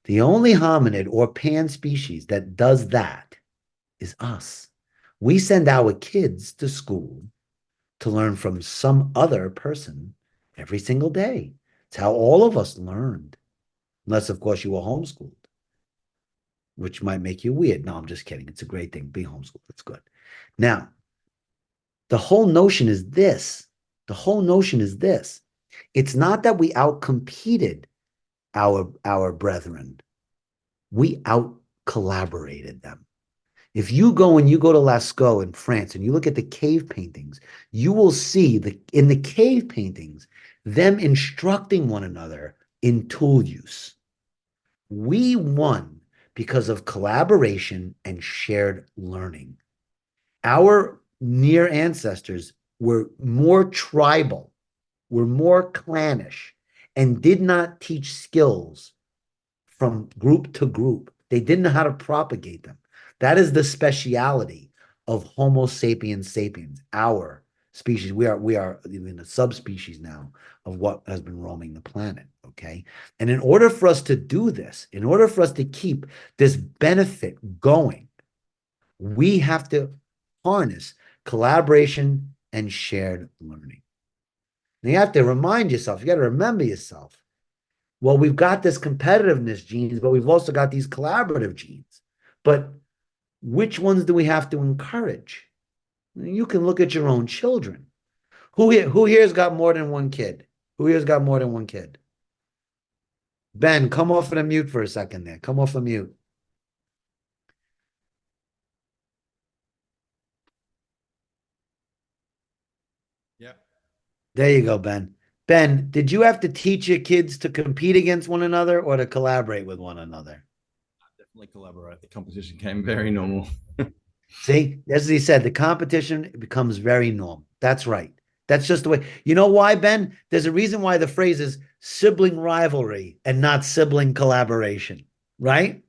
The only hominid or pan species that does that is us. We send our kids to school to learn from some other person every single day. It's how all of us learned, unless, of course, you were homeschooled, which might make you weird. No, I'm just kidding. It's a great thing. Be homeschooled. It's good. Now, the whole notion is this. The whole notion is this. It's not that we outcompeted our brethren. We out collaborated them. If you go and you go to Lascaux in France and you look at the cave paintings, you will see in the cave paintings them instructing one another in tool use. We won because of collaboration and shared learning. Our near ancestors were more tribal, were more clannish, and did not teach skills from group to group. They didn't know how to propagate them. That is the speciality of Homo sapiens sapiens, our species. We are in a subspecies now of what has been roaming the planet. Okay. And in order for us to do this, in order for us to keep this benefit going, we have to harness collaboration and shared learning. Now you have to remind yourself, you got to remember yourself. Well, we've got this competitiveness genes, but we've also got these collaborative genes. But which ones do we have to encourage? You can look at your own children. Who here's got more than one kid? Who here's got more than one kid? Ben, come off of the mute for a second there. Come off of mute. Yeah, There you go, Ben. Ben, did you have to teach your kids to compete against one another or to collaborate with one another? definitely collaborate. The competition came very normal. See, as he said, the competition becomes very normal. That's right. That's just the way. You know why, Ben? There's a reason why the phrase is sibling rivalry and not sibling collaboration, right?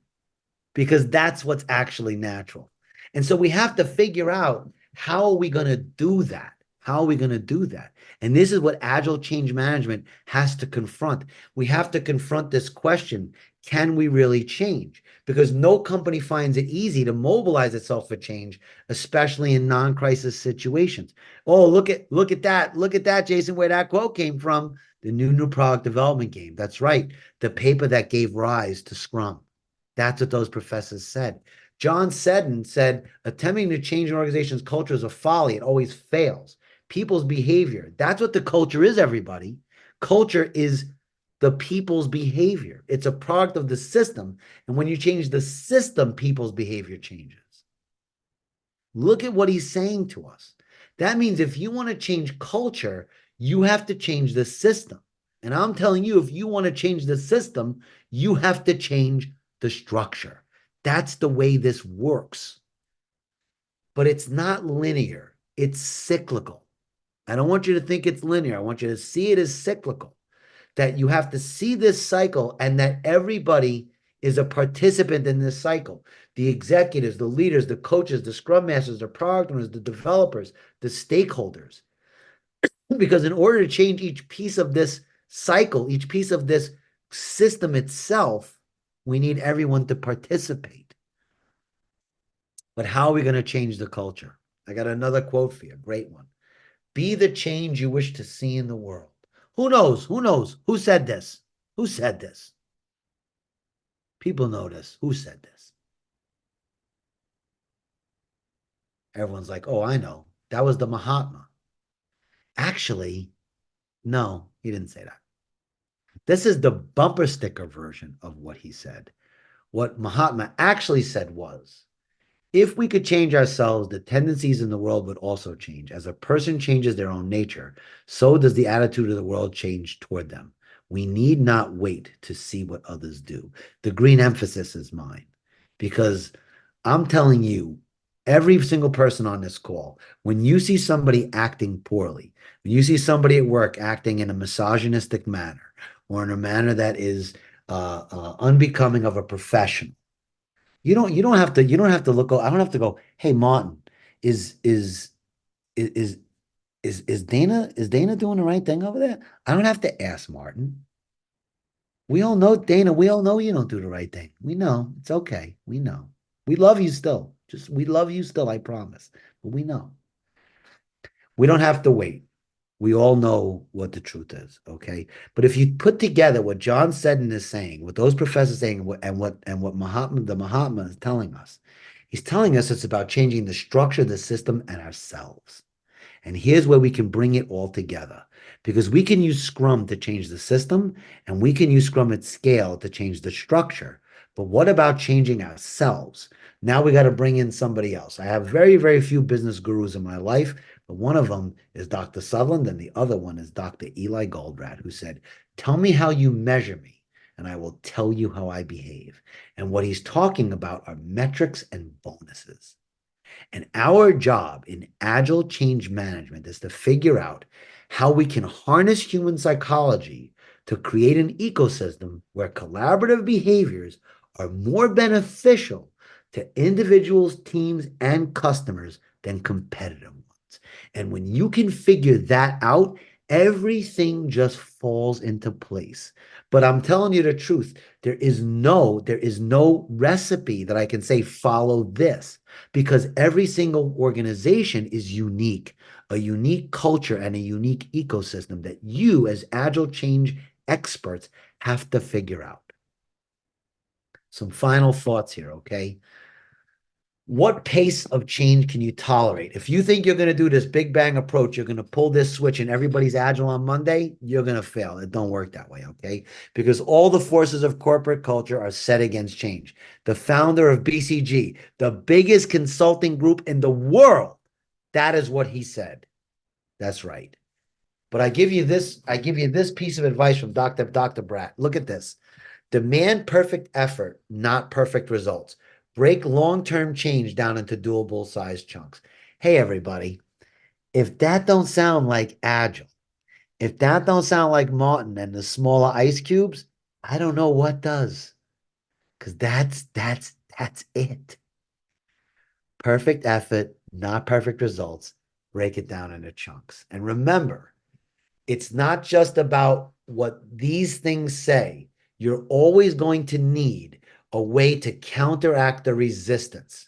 Because that's what's actually natural. And so we have to figure out, how are we going to do that? How are we going to do that? And this is what agile change management has to confront. We have to confront this question: can we really change? Because no company finds it easy to mobilize itself for change, especially in non-crisis situations. Oh, look at that. Look at that, Jason, where that quote came from. The new product development game. That's right. The paper that gave rise to Scrum. That's what those professors said. John Seddon said, attempting to change an organization's culture is a folly. It always fails. people's behavior. That's what the culture is, everybody. Culture is the people's behavior. It's a product of the system. And when you change the system, people's behavior changes. Look at what he's saying to us. That means if you want to change culture, you have to change the system. And I'm telling you, if you want to change the system, you have to change the structure. That's the way this works. But it's not linear, it's cyclical. I don't want you to think it's linear. I want you to see it as cyclical, that you have to see this cycle and that everybody is a participant in this cycle. The executives, the leaders, the coaches, the scrum masters, the product owners, the developers, the stakeholders. Because in order to change each piece of this cycle, each piece of this system itself, we need everyone to participate. But how are we going to change the culture? I got another quote for you, a great one. Be the change you wish to see in the world. Who knows? Who knows? Who said this? Who said this? People know this. Who said this? Everyone's like, oh, I know. That was the Mahatma. Actually, no, he didn't say that. This is the bumper sticker version of what he said. What Mahatma actually said was, if we could change ourselves, the tendencies in the world would also change. As a person changes their own nature, so does the attitude of the world change toward them. We need not wait to see what others do. The green emphasis is mine, because I'm telling you, every single person on this call, when you see somebody acting poorly, when you see somebody at work acting in a misogynistic manner or in a manner that is unbecoming of a professional, you don't have to look. I don't have to go, hey, Martin, is is is is Dana doing the right thing over there? I don't have to ask Martin. We all know, Dana, we all know you don't do the right thing. We know. It's okay. We know. We love you still. We love you still, I promise. But we know. We don't have to wait. We all know what the truth is, okay? But if you put together what John said in his saying, what those professors saying, and what the Mahatma is telling us, he's telling us it's about changing the structure, the system, and ourselves. And here's where we can bring it all together, because we can use Scrum to change the system, and we can use Scrum at scale to change the structure. But what about changing ourselves? Now we got to bring in somebody else. I have very, very few business gurus in my life, but one of them is Dr. Sutherland, and the other one is Dr. Eli Goldratt, who said, tell me how you measure me, and I will tell you how I behave. And what he's talking about are metrics and bonuses. And our job in agile change management is to figure out how we can harness human psychology to create an ecosystem where collaborative behaviors are more beneficial to individuals, teams, and customers than competitive ones. And when you can figure that out, everything just falls into place. But I'm telling you the truth, there is no recipe that I can say follow this, because every single organization is unique, a unique culture and a unique ecosystem that you as agile change experts have to figure out. Some final thoughts here, okay? What pace of change can you tolerate? If you think you're going to do this big bang approach, you're going to pull this switch and everybody's agile on Monday, you're going to fail. It don't work that way, okay? Because all the forces of corporate culture are set against change. The founder of BCG, the biggest consulting group in the world, that is what he said. That's right. But I give you this piece of advice from Dr. Bratt. Look at this. Demand perfect effort, not perfect results. Break long-term change down into doable size chunks. Hey, everybody, if that don't sound like agile, if that don't sound like Martin and the smaller ice cubes, I don't know what does. Because that's it. Perfect effort, not perfect results. Break it down into chunks. And remember, it's not just about what these things say. You're always going to need a way to counteract the resistance.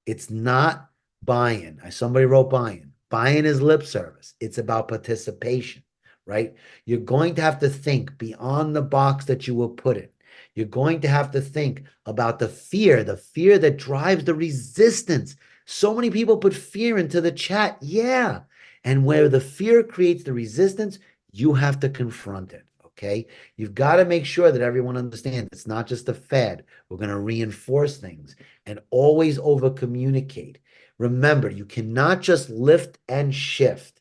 It's not buy-in. Somebody wrote buy-in. Buy-in is lip service. It's about participation, right? You're going to have to think beyond the box that you were put in. You're going to have to think about the fear that drives the resistance. So many people put fear into the chat. Yeah. And where the fear creates the resistance, you have to confront it. Okay. You've got to make sure that everyone understands it's not just a fad. We're going to reinforce things and always over communicate. Remember, you cannot just lift and shift.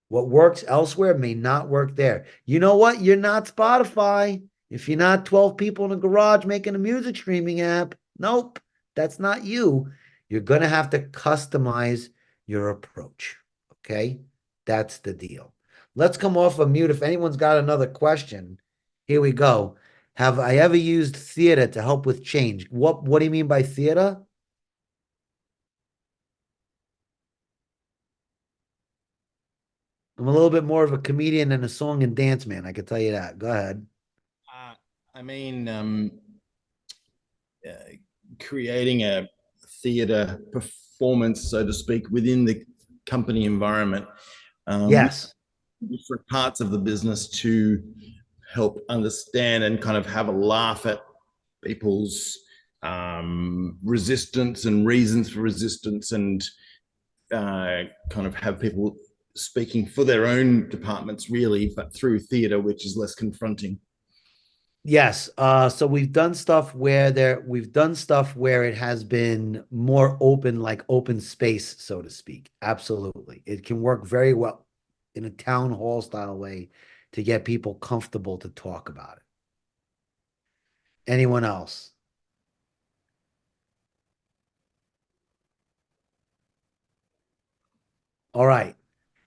What works elsewhere may not work there. You know what? You're not Spotify. If you're not 12 people in a garage making a music streaming app, nope, that's not you. You're going to have to customize your approach. Okay? That's the deal. Let's come off of mute. If anyone's got another question, here we go. Have I ever used theater to help with change? What do you mean by theater? I'm a little bit more of a comedian than a song and dance man. I can tell you that. Go ahead. I mean, uh, creating a theater performance, so to speak, within the company environment. Yes. Different parts of the business to help understand and kind of have a laugh at people's resistance and reasons for resistance, and kind of have people speaking for their own departments, really, but through theater, which is less confronting. Yes. So we've done stuff where it has been more open, like open space, so to speak. Absolutely. It can work very well in a town hall style way to get people comfortable to talk about it. Anyone else? All right.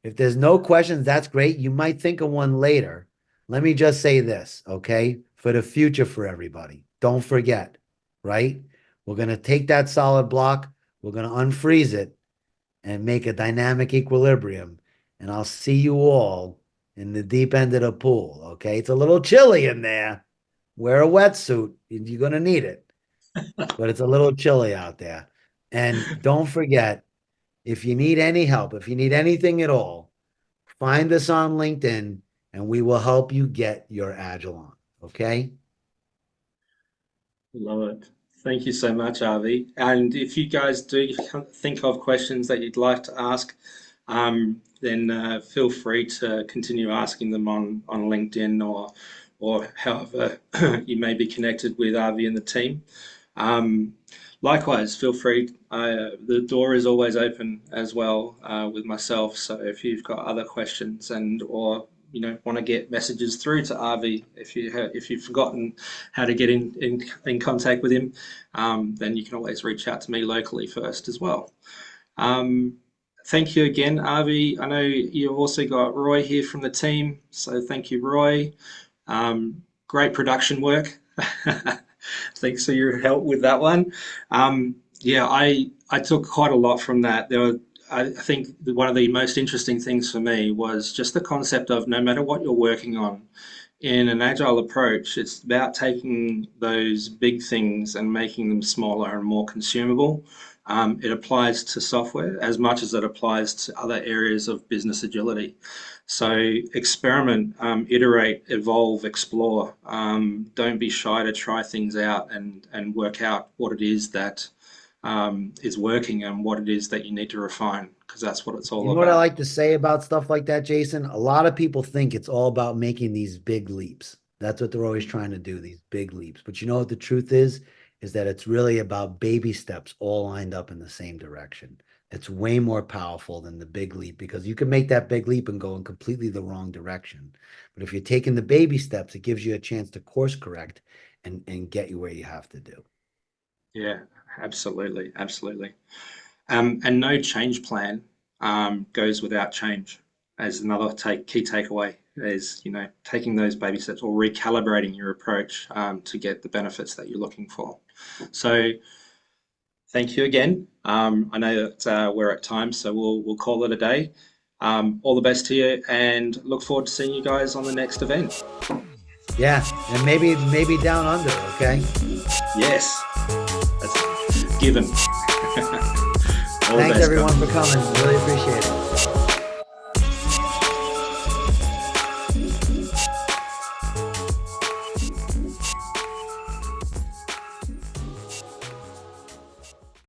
If there's no questions, that's great. You might think of one later. Let me just say this, okay? For the future for everybody. Don't forget, right? We're going to take that solid block, we're going to unfreeze it and make a dynamic equilibrium. And I'll see you all in the deep end of the pool, okay? It's a little chilly in there. Wear a wetsuit. You're going to need it. But it's a little chilly out there. And don't forget, if you need any help, if you need anything at all, find us on LinkedIn and we will help you get your Agile on. Okay? Love it. Thank you so much, Avi. And if you guys do think of questions that you'd like to ask, then feel free to continue asking them on LinkedIn or however you may be connected with Avi and the team. Likewise, feel free. The door is always open as well with myself. So if you've got other questions or want to get messages through to Avi, if you've forgotten how to get in contact with him, then you can always reach out to me locally first as well. Thank you again, Avi. I know you've also got Roy here from the team, so thank you, Roy. Great production work. Thanks for your help with that one. Yeah, I took quite a lot from that. I think one of the most interesting things for me was just the concept of no matter what you're working on in an agile approach, it's about taking those big things and making them smaller and more consumable. It applies to software as much as it applies to other areas of business agility. So experiment, iterate, evolve, explore. Don't be shy to try things out and work out what it is that is working and what it is that you need to refine, because that's what it's all You know about. what I like to say about stuff like that, Jason? A lot of people think it's all about making these big leaps. That's what they're always trying to do, these big leaps. But you know what the truth is that it's really about baby steps all lined up in the same direction. It's way more powerful than the big leap, because you can make that big leap and go in completely the wrong direction. But if you're taking the baby steps, it gives you a chance to course correct and get you where you have to do. Yeah, absolutely, absolutely. And no change plan goes without change. As another key takeaway is, taking those baby steps or recalibrating your approach to get the benefits that you're looking for. So thank you again. I know that we're at time, so we'll call it a day. All the best to you, and look forward to seeing you guys on the next event. Yeah, and maybe down under, okay? Yes, that's given. Thanks everyone for coming. Really appreciate it.